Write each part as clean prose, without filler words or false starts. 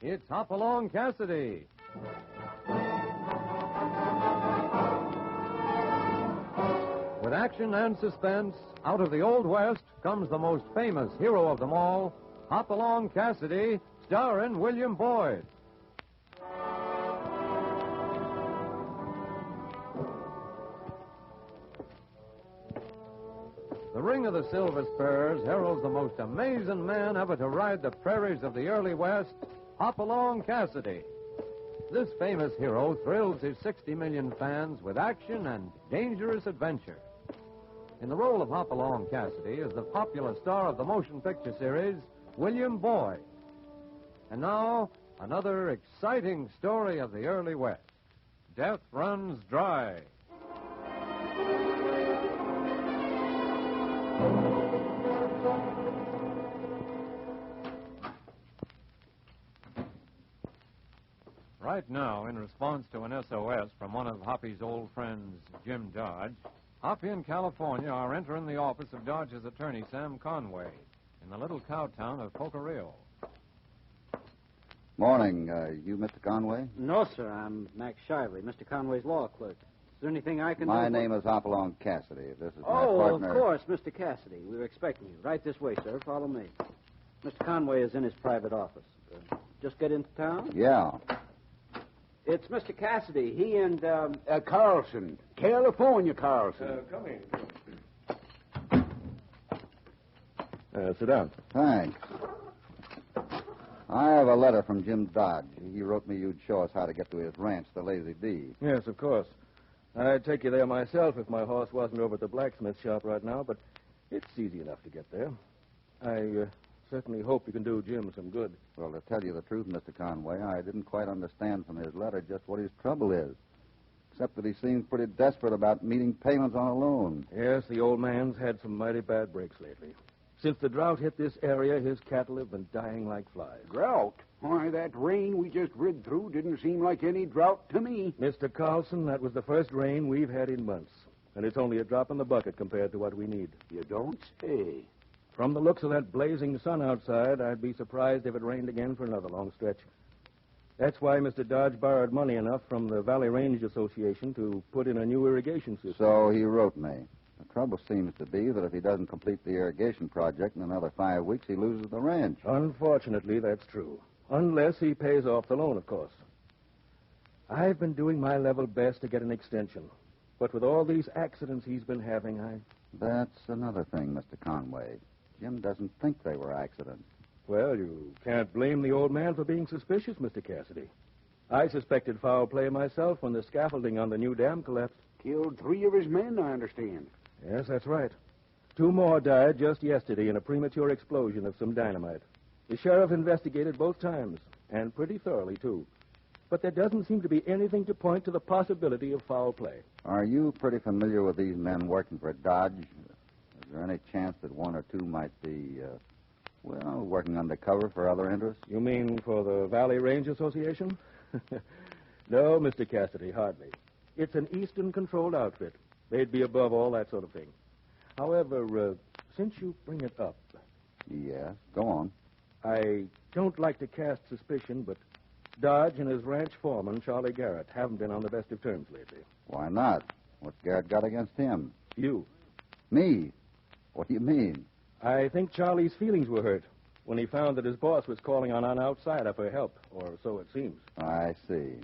It's Hopalong Cassidy. With action and suspense, out of the Old West comes the most famous hero of them all, Hopalong Cassidy, starring William Boyd. The Ring of the Silver Spurs heralds the most amazing man ever to ride the prairies of the early West, Hopalong Cassidy. This famous hero thrills his 60 million fans with action and dangerous adventure. In the role of Hopalong Cassidy is the popular star of the motion picture series, William Boyd. And now, another exciting story of the early West. Death Runs Dry. Right now, in response to an SOS from one of Hoppy's old friends, Jim Dodge, Hoppy and California are entering the office of Dodge's attorney, Sam Conway, in the little cow town of Pocorillo. Morning. You Mr. Conway? No, sir. I'm Max Shively, Mr. Conway's law clerk. Is there anything I can do? My name is Hopalong Cassidy. This is my Oh, partner. of course, Mr. Cassidy. We were expecting you. Right this way, sir. Follow me. Mr. Conway is in his private office. Just get into town? Yeah. It's Mr. Cassidy. He and, Carlson. California Carlson. Come in. Sit down. Thanks. I have a letter from Jim Dodge. He wrote me you'd show us how to get to his ranch, the Lazy Bee. Yes, of course. I'd take you there myself if my horse wasn't over at the blacksmith shop right now, but it's easy enough to get there. I certainly hope you can do Jim some good. Well, to tell you the truth, Mr. Conway, I didn't quite understand from his letter just what his trouble is, except that he seems pretty desperate about meeting payments on a loan. Yes, the old man's had some mighty bad breaks lately. Since the drought hit this area, his cattle have been dying like flies. Drought? Why, that rain we just rid through didn't seem like any drought to me. Mr. Carlson, that was the first rain we've had in months, and it's only a drop in the bucket compared to what we need. You don't say. From the looks of that blazing sun outside, I'd be surprised if it rained again for another long stretch. That's why Mr. Dodge borrowed money enough from the Valley Range Association to put in a new irrigation system. So he wrote me. The trouble seems to be that if he doesn't complete the irrigation project in another 5 weeks, he loses the ranch. Unfortunately, that's true. Unless he pays off the loan, of course. I've been doing my level best to get an extension. But with all these accidents he's been having, That's another thing, Mr. Conway. Jim doesn't think they were accidents. Well, you can't blame the old man for being suspicious, Mr. Cassidy. I suspected foul play myself when the scaffolding on the new dam collapsed. Killed 3 of his men, I understand. Yes, that's right. 2 more died just yesterday in a premature explosion of some dynamite. The sheriff investigated both times, and pretty thoroughly, too. But there doesn't seem to be anything to point to the possibility of foul play. Are you pretty familiar with these men working for Dodge? Is there any chance that 1 or 2 might be, working undercover for other interests? You mean for the Valley Range Association? No, Mr. Cassidy, hardly. It's an Eastern-controlled outfit. They'd be above all that sort of thing. However, since you bring it up... Yes, go on. I don't like to cast suspicion, but Dodge and his ranch foreman, Charlie Garrett, haven't been on the best of terms lately. Why not? What's Garrett got against him? You. Me? What do you mean? I think Charlie's feelings were hurt when he found that his boss was calling on an outsider for help, or so it seems. I see.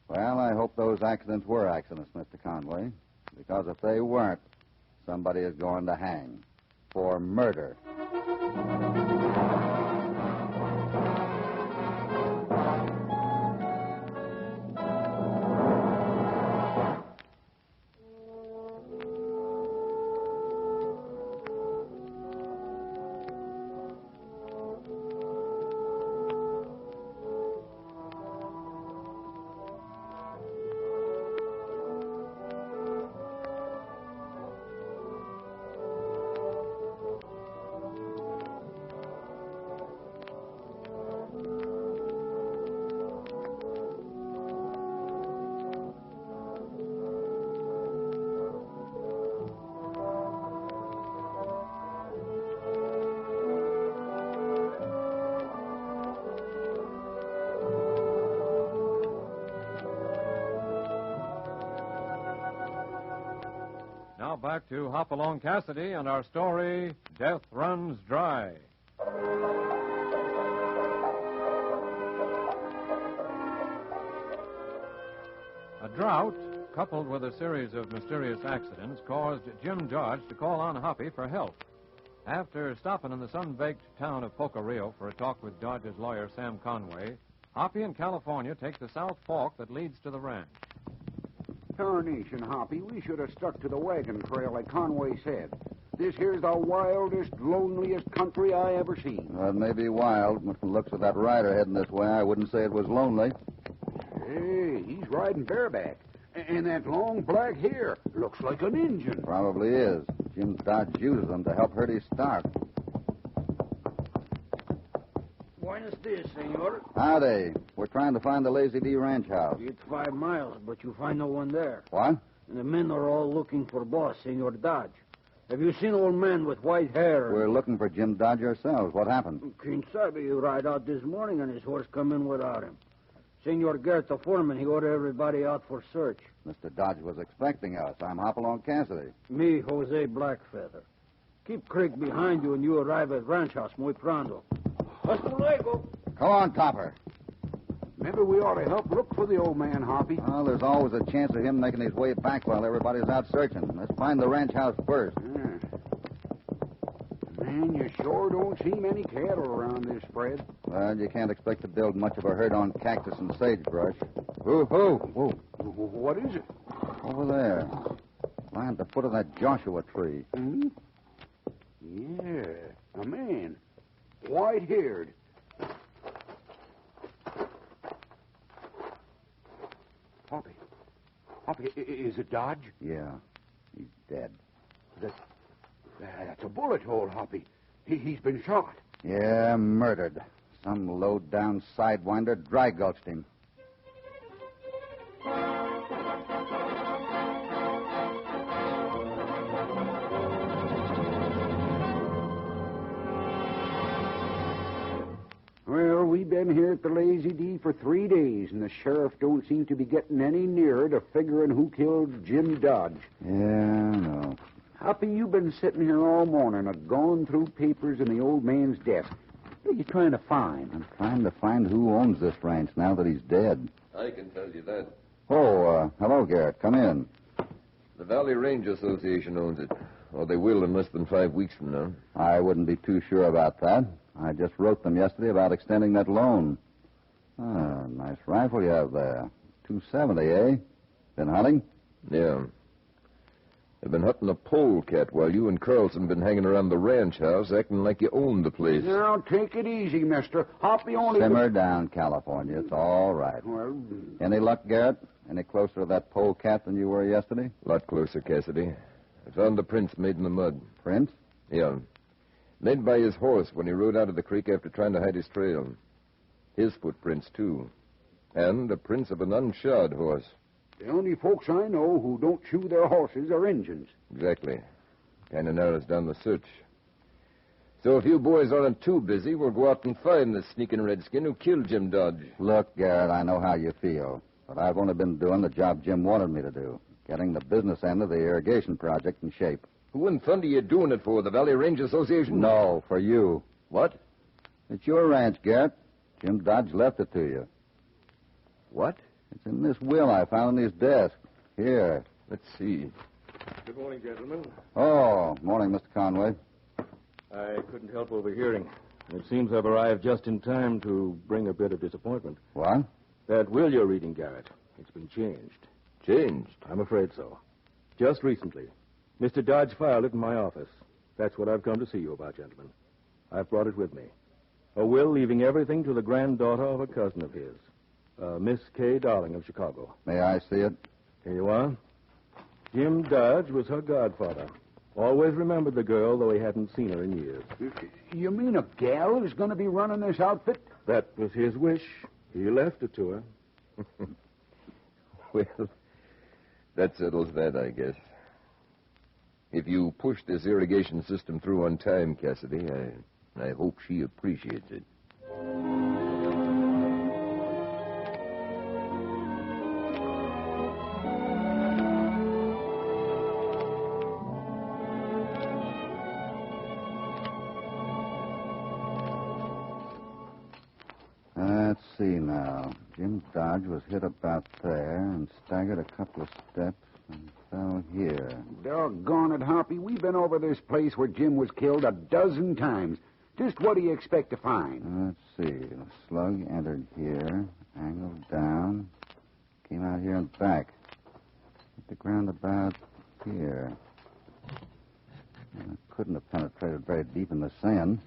Well, I hope those accidents were accidents, Mr. Conway, because if they weren't, somebody is going to hang for murder. back to Hopalong Cassidy and our story, Death Runs Dry. A drought, coupled with a series of mysterious accidents, caused Jim Dodge to call on Hoppy for help. After stopping in the sun-baked town of Poco Rio for a talk with Dodge's lawyer, Sam Conway, Hoppy and California take the South Fork that leads to the ranch. Tarnation, Hoppy, we should have stuck to the wagon trail like Conway said. This here's the wildest, loneliest country I ever seen. Well, it may be wild, but from the looks of that rider heading this way, I wouldn't say it was lonely. Hey, he's riding bareback. And that long black hair looks like an Injun. Probably is. Jim Dodge uses them to help herd his stock. Buenos dias, senor. Howdy. We're trying to find the Lazy D ranch house. It's 5 miles, but you find no one there. What? And the men are all looking for boss, Senor Dodge. Have you seen old man with white hair? We're looking for Jim Dodge ourselves. What happened? Quien sabe, you ride out this morning and his horse come in without him. Senor Garrett, the foreman, he ordered everybody out for search. Mr. Dodge was expecting us. I'm Hopalong Cassidy. Me, Jose Blackfeather. Keep Creek behind you and you arrive at ranch house muy pronto. Hasta luego. Come on, Topper. Maybe we ought to help look for the old man, Hoppy. Well, there's always a chance of him making his way back while everybody's out searching. Let's find the ranch house first. Man, you sure don't see many cattle around this spread. Well, you can't expect to build much of a herd on cactus and sagebrush. Whoa. What is it? Over there. Lying at the foot of that Joshua tree. Hmm? Yeah, a man. White-haired. Hoppy, is it Dodge? Yeah, he's dead. That's a bullet hole, Hoppy. He's been shot. Yeah, murdered. Some low-down sidewinder dry gulched him. Well, we've been here at the Lazy D for 3 days, and the sheriff don't seem to be getting any nearer to figuring who killed Jim Dodge. Yeah, no. Hoppy, you've been sitting here all morning, going through papers in the old man's desk. What are you trying to find? I'm trying to find who owns this ranch now that he's dead. I can tell you that. Oh, hello, Garrett. Come in. The Valley Range Association owns it. Or they will in less than 5 weeks from now. I wouldn't be too sure about that. I just wrote them yesterday about extending that loan. Ah, nice rifle you have there. 270, eh? Been hunting? Yeah. They've been hunting a polecat while you and Carlson been hanging around the ranch house acting like you owned the place. Now, take it easy, mister. Hoppy only... Simmer down, California. It's all right. Well, Any luck, Garrett? Any closer to that polecat than you were yesterday? A lot closer, Cassidy. I found the prints made in the mud. Prince? Yeah. Made by his horse when he rode out of the creek after trying to hide his trail. His footprints, too. And the prints of an unshod horse. the only folks I know who don't shoe their horses are Injuns. Exactly. Kind of narrows down the search. So if you boys aren't too busy, we'll go out and find the sneaking redskin who killed Jim Dodge. Look, Garrett, I know how you feel. But I've only been doing the job Jim wanted me to do. Getting the business end of the irrigation project in shape. Who in thunder you doing it for? The Valley Range Association? No, for you. What? It's your ranch, Garrett. Jim Dodge left it to you. What? It's in this will I found in his desk. Here. Let's see. Good morning, gentlemen. Oh, morning, Mr. Conway. I couldn't help overhearing. It seems I've arrived just in time to bring a bit of disappointment. What? That will you're reading, Garrett, it's been changed. Changed? I'm afraid so. Just recently. Mr. Dodge filed it in my office. That's what I've come to see you about, gentlemen. I've brought it with me. A will leaving everything to the granddaughter of a cousin of his, Miss Kay Darling of Chicago. May I see it? Here you are. Jim Dodge was her godfather. Always remembered the girl, though he hadn't seen her in years. You mean a gal is going to be running this outfit? That was his wish. He left it to her. Well, that settles that, I guess. If you push this irrigation system through on time, Cassidy, I hope she appreciates it. Let's see now. Jim Dodge was hit about there and staggered a couple of steps and fell here. Doggone it, Hoppy. We've been over this place where Jim was killed a dozen times. Just what do you expect to find? Let's see. The slug entered here, angled down, came out here and back. Hit the ground about here. It couldn't have penetrated very deep in the sand.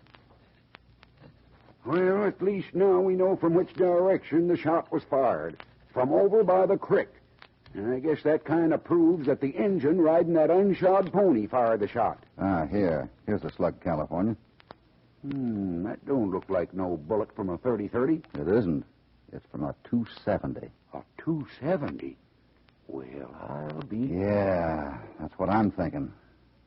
Well, at least now we know from which direction the shot was fired. From over by the creek. And I guess that kind of proves that the engine riding that unshod pony fired the shot. Here. Here's the slug, California. That don't look like no bullet from a 30-30. It isn't. It's from a 270. A 270? Well, I'll be... Yeah, that's what I'm thinking.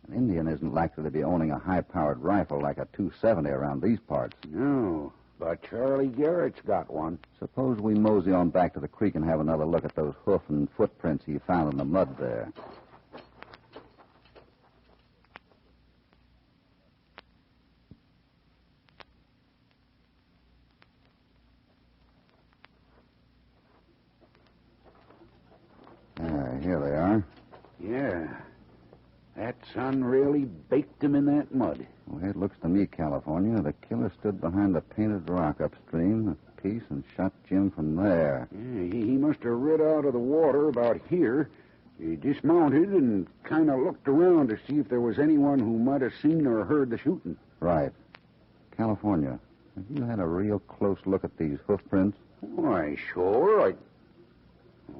An Indian isn't likely to be owning a high-powered rifle like a 270 around these parts. No, but Charlie Garrett's got one. Suppose we mosey on back to the creek and have another look at those hoof and footprints he found in the mud there. Here they are. Yeah. That sun really baked him in that mud. Well, it looks to me, California, the killer stood behind the painted rock upstream a piece and shot Jim from there. Yeah, he must have rid out of the water about here. He dismounted and kind of looked around to see if there was anyone who might have seen or heard the shooting. Right. California, have you had a real close look at these hoof prints? Why, sure.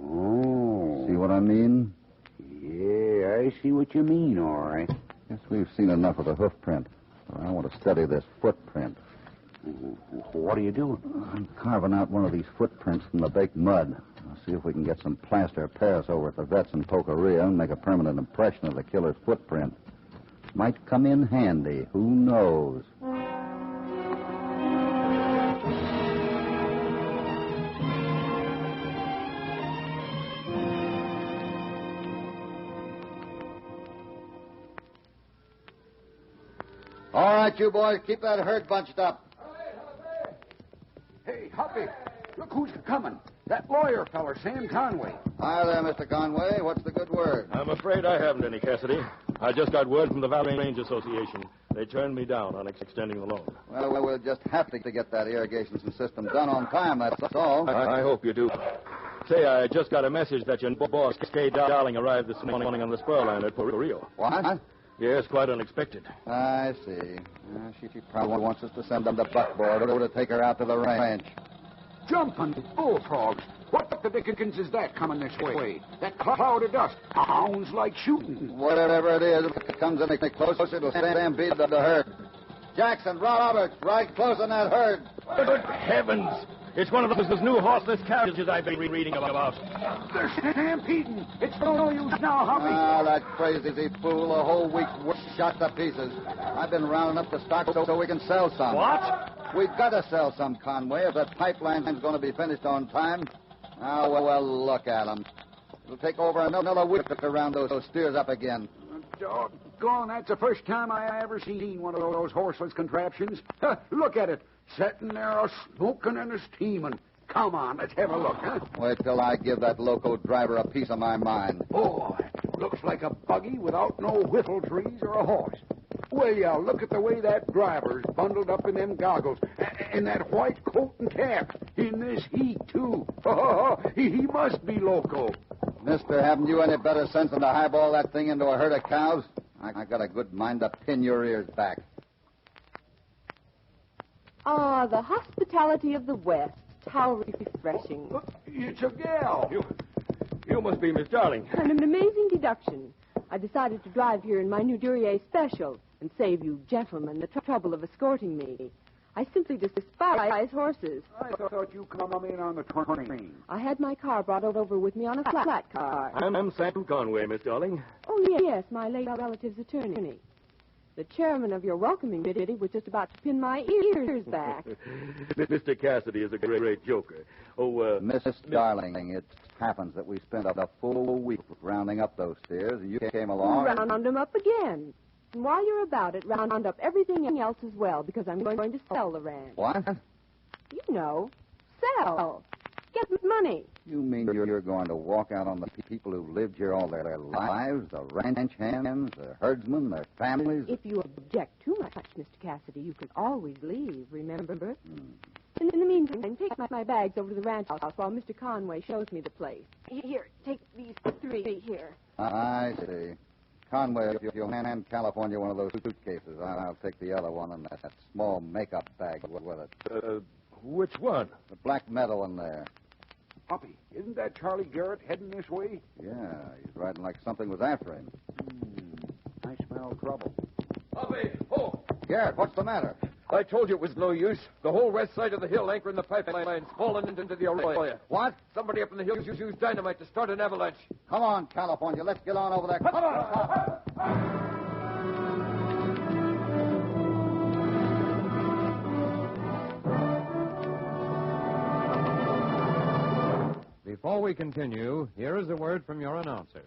Oh. See what I mean? Yeah, I see what you mean, all right. Guess we've seen enough of the hoof print. I want to study this footprint. What are you doing? I'm carving out one of these footprints from the baked mud. I'll see if we can get some plaster Paris over at the vets in Pocoria and make a permanent impression of the killer's footprint. Might come in handy. Who knows? All right, you boys, keep that herd bunched up. Hey, Hoppy, look who's coming. That lawyer feller, Sam Conway. Hi there, Mr. Conway. What's the good word? I'm afraid I haven't any, Cassidy. I just got word from the Valley Range Association. They turned me down on extending the loan. Well, we'll just have to get that irrigation system done on time, that's all. I hope you do. Say, I just got a message that your boss, Kay Darling, arrived this morning on the spur line at Rio. What? Yes, quite unexpected. I see. She probably wants us to send them the buckboard over to take her out to the ranch. Jumping bullfrogs. What the dickens is that coming this way? That cloud of dust sounds like shooting. Whatever it is, if it comes any closer, it'll stampede the herd. Jackson, Roberts, right close on that herd. Good heavens! It's one of those new horseless carriages I've been reading about. They're stampeding. It's no use now, Hoppy. That crazy fool. A whole week's work shot to pieces. I've been rounding up the stock so we can sell some. What? We've got to sell some, Conway, if that pipeline's going to be finished on time. Now, well, look at them. It'll take over another week to round those steers up again. Doggone, that's the first time I ever seen one of those horseless contraptions. Look at it. Sitting there a-smoking and a-steaming. Come on, let's have a look, huh? Wait till I give that loco driver a piece of my mind. Boy, looks like a buggy without no whiffle trees or a horse. Well, yeah, look at the way that driver's bundled up in them goggles. And that white coat and cap. In this heat, too. He must be loco. Mister, haven't you any better sense than to highball that thing into a herd of cows? I got a good mind to pin your ears back. Ah, the hospitality of the West. How refreshing. It's a gal. You must be Miss Darling. An amazing deduction. I decided to drive here in my new Duryea special and save you gentlemen the trouble of escorting me. I simply despise horses. I thought you come in on the train. I had my car brought over with me on a flat car. I'm Sam Conway, Miss Darling. Oh, yes, my late relative's attorney. The chairman of your welcoming committee was just about to pin my ears back. Mr. Cassidy is a great joker. Oh, Miss Darling, it happens that we spent a full week rounding up those steers, and you came along. Round them up again. And while you're about it, round up everything else as well, because I'm going to sell the ranch. What? You know, sell. Get money. You mean you're going to walk out on the people who've lived here all their lives, the ranch hands, the herdsmen, their families? If you object too much, Mr. Cassidy, you can always leave, remember? In the meantime, take my bags over to the ranch house while Mr. Conway shows me the place. Here, take these 3 here. I see. Conway, if you'll hand California one of those suitcases, I'll take the other one and that small makeup bag with it. Which one? The black metal in there. Hoppy, isn't that Charlie Garrett heading this way? Yeah, he's riding like something was after him. I smell trouble. Bobby, oh! Garrett, what's the matter? I told you it was no use. The whole west side of the hill anchoring the pipeline's fallen into the arroyo. What? Somebody up in the hills used dynamite to start an avalanche. Come on, California. Let's get on over there. Come on! Before we continue, here is a word from your announcer.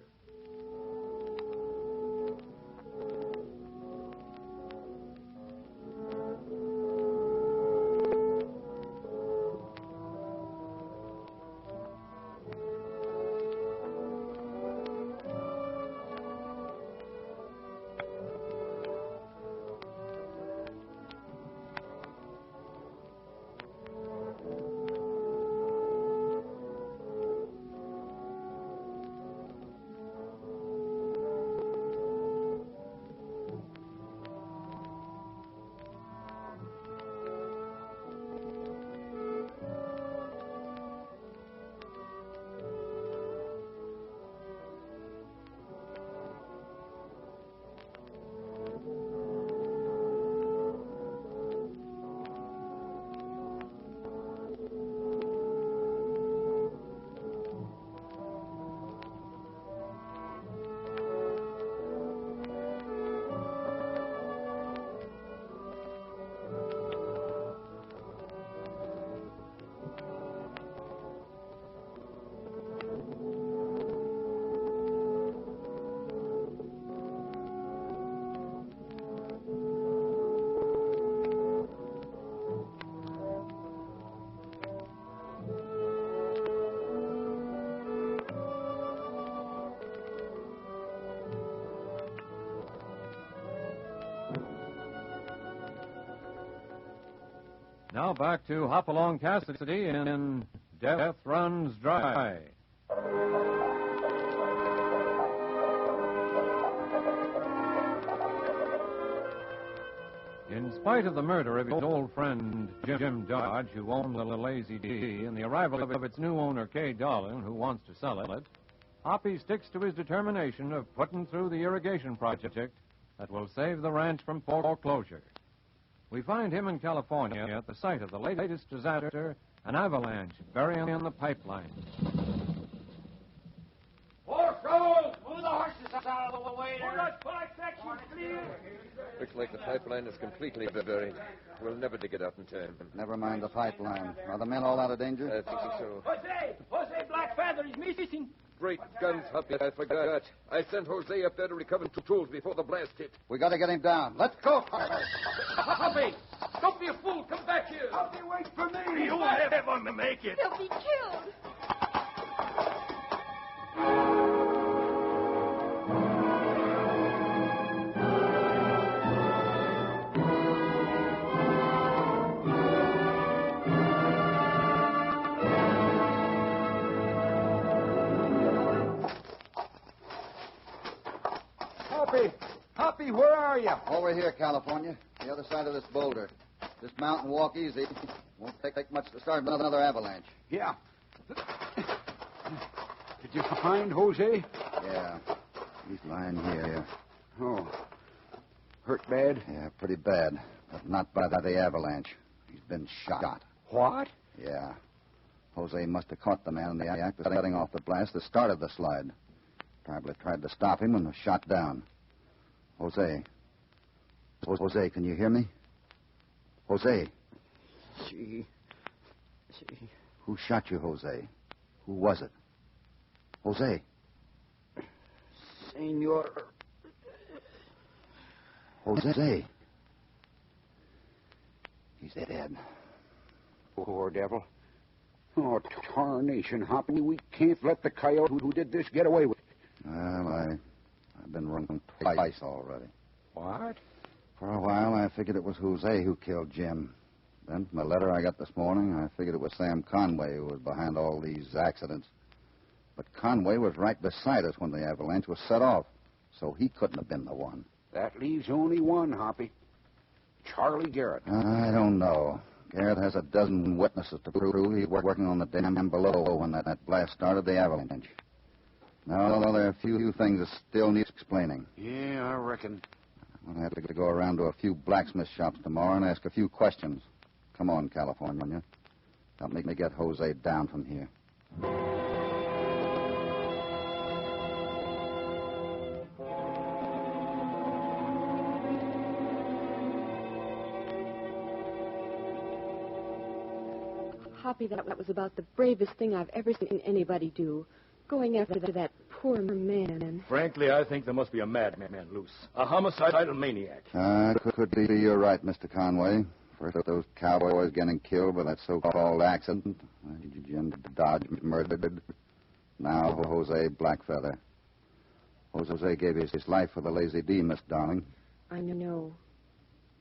Now back to Hopalong Cassidy in Death Runs Dry. In spite of the murder of his old friend Jim Dodge, who owned the Lazy D, and the arrival of its new owner, Kay Dolan, who wants to sell it, Hoppy sticks to his determination of putting through the irrigation project that will save the ranch from foreclosure. We find him in California at the site of the latest disaster, an avalanche burying the pipeline. Horse rolls! Move the horses out of the way there. Hold that 5 sections clear. Looks like the pipeline is completely buried. We'll never dig it up in time. Never mind the pipeline. Are the men all out of danger? I think so. Jose Blackfeather, he's missing. Great guns, Hoppy, I forgot. I sent Jose up there to recover 2 tools before the blast hit. We got to get him down. Let's go. Hoppy! Don't be a fool. Come back here. Hoppy, wait for me. You won't ever make it. He'll be killed. Hoppy, where are you? Over here, California. The other side of this boulder. Just mount and walk easy. Won't take much to start another avalanche. Yeah. Did you find Jose? Yeah. He's lying here. Oh. Hurt bad? Yeah, pretty bad. But not by the avalanche. He's been shot. What? Yeah. Jose must have caught the man in the act of setting off the blast that started the slide. Probably tried to stop him and was shot down. Jose. Jose, can you hear me? Jose. See. Who shot you, Jose? Who was it? Jose. Senor. Jose. He's dead. Poor devil. Oh, tarnation, Hoppy. We can't let the coyote who did this get away with it. Well, I've been wrong twice already. What? For a while, I figured it was Jose who killed Jim. Then, from the letter I got this morning, I figured it was Sam Conway who was behind all these accidents. But Conway was right beside us when the avalanche was set off, so he couldn't have been the one. That leaves only one, Hoppy. Charlie Garrett. I don't know. Garrett has a dozen witnesses to prove he was working on the dam below when that blast started the avalanche. No, there are a few things that still need explaining. Yeah, I reckon. I'll have to go around to a few blacksmith shops tomorrow and ask a few questions. Come on, California. Help me get Jose down from here. Hoppy, that was about the bravest thing I've ever seen anybody do. Going after that poor man. Frankly, I think there must be a madman loose. A homicidal maniac. Could be you're right, Mr. Conway. First, those cowboys getting killed by that so-called accident. Jim Dodge murdered. Now Jose Blackfeather. Jose gave his life for the Lazy D, Miss Darling. I know.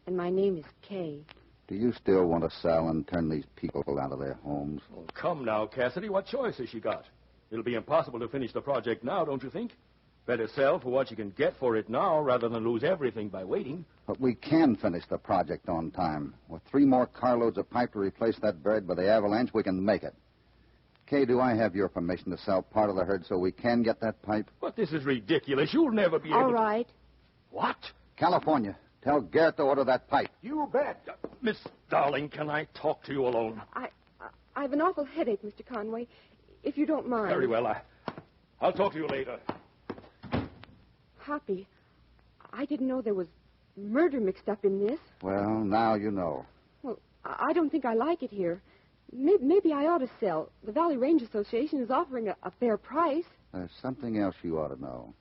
And my name is Kay. Do you still want to sell and turn these people out of their homes? Oh, come now, Cassidy. What choice has she got? It'll be impossible to finish the project now, don't you think? Better sell for what you can get for it now rather than lose everything by waiting. But we can finish the project on time. With 3 more carloads of pipe to replace that buried by the avalanche, we can make it. Kay, do I have your permission to sell part of the herd so we can get that pipe? But this is ridiculous. You'll never be able All to... right. What? California, tell Garrett to order that pipe. You bet. Miss Darling, can I talk to you alone? I have an awful headache, Mr. Conway, if you don't mind. Very well. I'll talk to you later. Hoppy, I didn't know there was murder mixed up in this. Well, now you know. Well, I don't think I like it here. Maybe I ought to sell. The Valley Range Association is offering a fair price. There's something else you ought to know.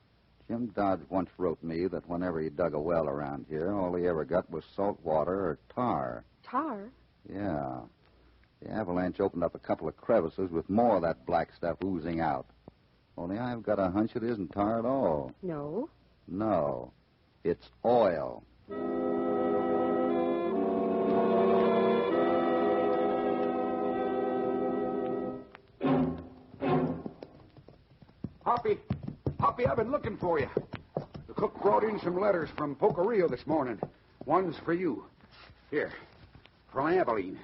Jim Dodge once wrote me that whenever he dug a well around here, all he ever got was salt water or tar. Tar? Yeah. The avalanche opened up a couple of crevices with more of that black stuff oozing out. Only I've got a hunch it isn't tar at all. No. No. It's oil. Hoppy, I've been looking for you. The cook brought in some letters from Pocorillo this morning. One's for you. Here, from Abilene.